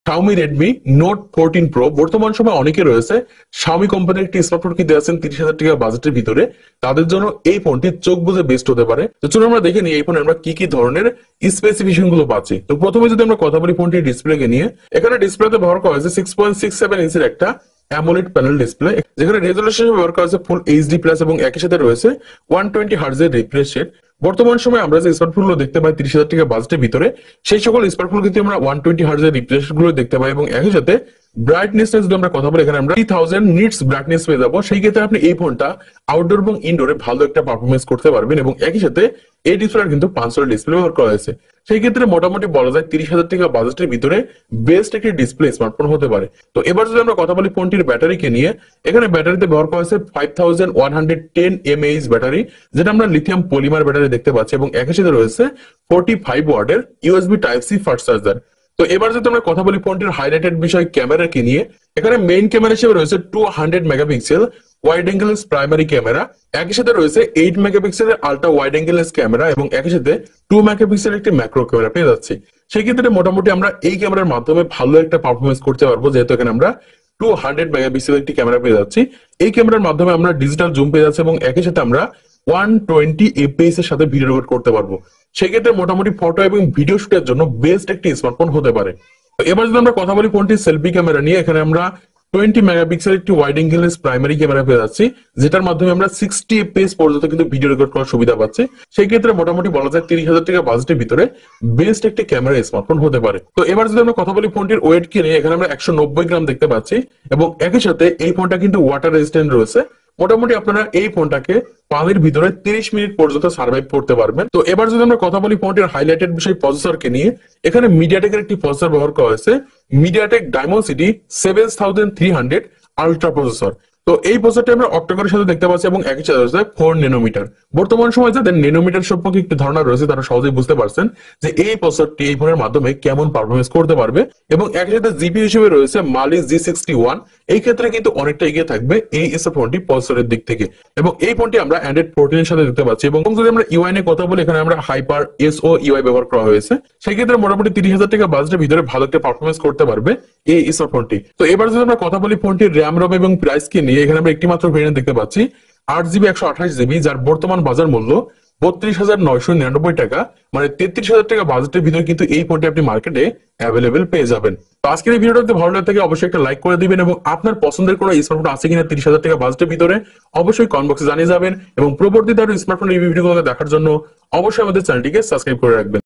Xiaomi Redmi Note 14 Pro বর্তমান সময় অনেকে রয়েছে Xiaomi কোম্পানির একটি স্মার্টফোন কিনতে যাচ্ছেন 30,000 টাকা বাজেটের ভিতরে, তাদের জন্য এই ফোনটি চোখ বুজে বেস্ট হতে পারে। তো চলুন আমরা দেখে নিই এই ফোনে আমরা কি কি ধরনের স্পেসিফিকেশন গুলো পাচ্ছি। তো প্রথমে যদি আমরা কথা বলি ফোনটির ডিসপ্লেকে নিয়ে, এখানে ডিসপ্লেতে ব্যবহার করা হয়েছে 6.67 ইঞ্চির একটা অ্যামোলেড প্যানেল ডিসপ্লে, যেখানে রেজোলিউশন ব্যবহার করা হয়েছে ফুল এইচডি প্লাস এবং একই সাথে রয়েছে 120 হার্টজের রিফ্রেশ রেট। বর্তমান সময় আমরা যে স্মার্টফোনগুলো দেখতে পাই 30,000 টাকা বাজেটের ভিতরে, সেই সকল স্মার্টফোন কিন্তু আমরা 120 হার্টজের রিফ্রেশ গুলো দেখতে পাই এবং একই সাথে ব্রাইটনেস যদি আমরা কথা বলি এখানে আমরা 3000 নিটস ব্রাইটনেস পেয়ে যাবো। সেই ক্ষেত্রে আপনি এই ফোনটা আউটডোর এবং ইনডোরে ভালো একটা পারফরমেন্স করতে পারবেন এবং একই সাথে এই ডিসপ্লে কিন্তু 500 ডিসপ্লে ব্যবহার করা হয়েছে। সেই ক্ষেত্রে মোটামুটি বলা যায় 30,000 টাকা বাজেটের ভিতরে বেস্ট একটি ডিসপ্লে স্মার্টফোন হতে পারে। তো এবার যদি আমরা কথা বলি ফোনটির ব্যাটারিকে নিয়ে, এখানে ব্যাটারিতে ব্যবহার করা হয়েছে 5110 mAh ব্যাটারি, যেটা আমরা লিথিয়াম পলিমার ব্যাটারি দেখতে পাচ্ছি এবং একই সাথে রয়েছে 45 ওয়াটের USB type C fast charger. তো এবার যদি আমরা কথা বলি ফোনটির হাইলাইটেড বিষয় ক্যামেরাকে নিয়ে, এখানে মেইন ক্যামেরা হিসেবে রয়েছে 200 megapixel wide angle primary camera, একই সাথে রয়েছে 8 মেগাপিক্সেলের আলট্রা ওয়াইড অ্যাঙ্গেল ক্যামেরা এবং একই সাথে 2 মেগাপিক্সেলের একটি ম্যাক্রো ক্যামেরা পেয়ে যাচ্ছি। সেই ক্ষেত্রে মোটামুটি আমরা এই ক্যামেরার মাধ্যমে ভালো একটা পারফরমেন্স করতে পারবো, যেহেতু এখানে আমরা 200 মেগাপিক্সেলের একটি ক্যামেরা পেয়ে যাচ্ছি। এই ক্যামেরার মাধ্যমে আমরা ডিজিটাল জুম পেয়ে যাচ্ছি এবং একই সাথে আমরা 120 fps এর সাথে ভিডিও রেকর্ড করতে পারবো। সেই ক্ষেত্রে মোটামুটি ফটো এবং ভিডিও শুটের জন্য বেস্ট একটি স্মার্টফোন হতে পারে। এবার যদি আমরা কথা বলি ফোনটির সেলফি ক্যামেরা নিয়ে, এখানে আমরা 20 মেগাপিক্সেল একটি ওয়াইড অ্যাঙ্গেল প্রাইমারি ক্যামেরা পেয়ে যাচ্ছি, যেটার মাধ্যমে আমরা 60 fps পর্যন্ত কিন্তু ভিডিও রেকর্ড করার সুবিধা পাচ্ছি। সেই ক্ষেত্রে মোটামুটি বলা যায় 30,000 টাকা বাজেটের ভিতরে বেস্ট একটি ক্যামেরা স্মার্টফোন হতে পারে। তো এবার যদি আমরা কথা বলি ফোনটির ওয়েট কে নিয়ে, এখানে আমরা 190 গ্রাম দেখতে পাচ্ছি এবং একই সাথে এই ফোনটা কিন্তু ওয়াটার রেজিস্ট্যান্ট রয়েছে। মোটামুটি আপনারা এই ফোনটাকে পানির ভিতরে 30 মিনিট পর্যন্ত সার্ভাইভ করতে পারবেন। তো এবার যদি আমরা কথা বলি ফোনটির হাইলাইটেড বিষয় প্রসেসরকে নিয়ে, এখানে মিডিয়াটেকের একটি প্রসেসর ব্যবহার করা হয়েছে, মিডিয়াটেক ডায়মন্ডসিটি 7300 আলট্রা প্রসেসর। তো এই প্রসেসরটি আমরা অক্টাকোরের সাথে দেখতে পাচ্ছি এবং একই সাথে রয়েছে 4 ন্যানোমিটার। বর্তমান সময় যাদের ন্যানোমিটার সম্পর্কে একটু ধারণা রয়েছে তারা সহজেই বুঝতে পারছেন যে এই প্রসেসরটি এই ফোনের মাধ্যমে কেমন পারফরমেন্স করতে পারবে এবং একই সাথে জিপি হিসেবে রয়েছে মালি G61। এই ক্ষেত্রে কিন্তু অনেকটা এগিয়ে থাকবে এই ফোনটি প্রসেসরের দিক থেকে এবং এই ফোনটি আমরা অ্যান্ড্রয়েড 14 এর সাথে দেখতে পাচ্ছি। এবং যদি আমরা ইউআই নিয়ে কথা বলি, এখানে আমরা হাইপার এসও ইউআই ব্যবহার করা হয়েছে। সেই ক্ষেত্রে মোটামুটি 30,000 টাকা বাজেটের ভিতরে ভালো একটা পারফরমেন্স করতে পারবে এই স্মার্টফোনটি। তো এবার যদি আমরা কথা বলি ফোনটির র্যাম রম এবং প্রাইস কে নিয়ে, এখানে আমরা একটি মাত্র ভেরিয়েন্ট দেখতে পাচ্ছি 8GB 128GB, যার বর্তমান বাজার মূল্য 32,999 টাকা, মানে 33,000 টাকা বাজেটের ভিতরে কিন্তু এই ফোনটি আপনি মার্কেটে অ্যাভেলেবেল পেয়ে যাবেন। তো আজকের এই ভিডিওটা যদি ভালো লাগে থাকে অবশ্যই একটা লাইক করে দিবেন এবং আপনার পছন্দের কোনো স্মার্টফোন আছে কিনা 30,000 টাকা বাজেটের ভিতরে অবশ্যই কমেন্ট বক্সে জানিয়ে যাবেন এবং পরবর্তীতে আরো স্মার্টফোন রিভিউ ভিডিওগুলো দেখার জন্য অবশ্যই আমাদের চ্যানেলটিকে সাবস্ক্রাইব করে রাখবেন।